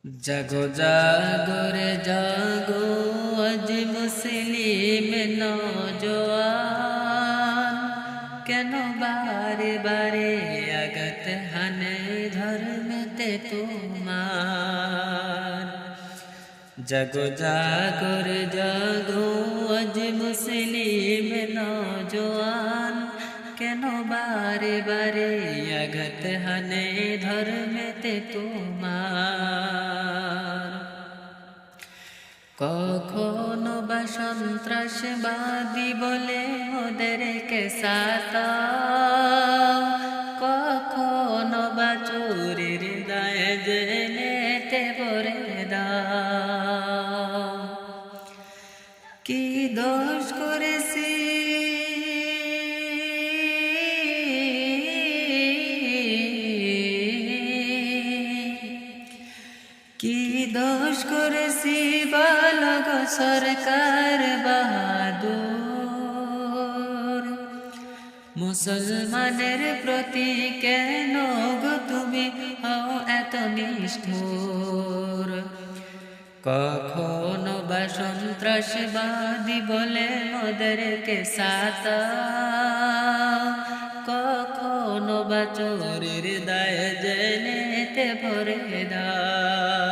জাগো জাগো রে জাগো আজ মুসলিম নওজোয়ান, কেন বারে বারে আঘাত হানে ধর্মেতে তোমার। জাগো জাগো রে জাগো আজ মুসলিম নওজোয়ান, কেন বারে বারে আঘাত হানে ধর্মেতে তোমার। কখনো বা সন্ত্রাসবাদী বলে ওদেরকে সাতা, কখনো বা চোরের দায়ে জেলেতে ভরে দাও। কি দোষ করেছি কি দোষ করেছি বলো গো সরকার বাহাদুর, মুসলমানের প্রতি কেন গো তুমি হও এত নিষ্ঠুর। কখনো বা সন্ত্রাসবাদী বলে ওদেরকে সাতা, কখনো বা চোরের দায়ে জেলেতে ভরে দাও।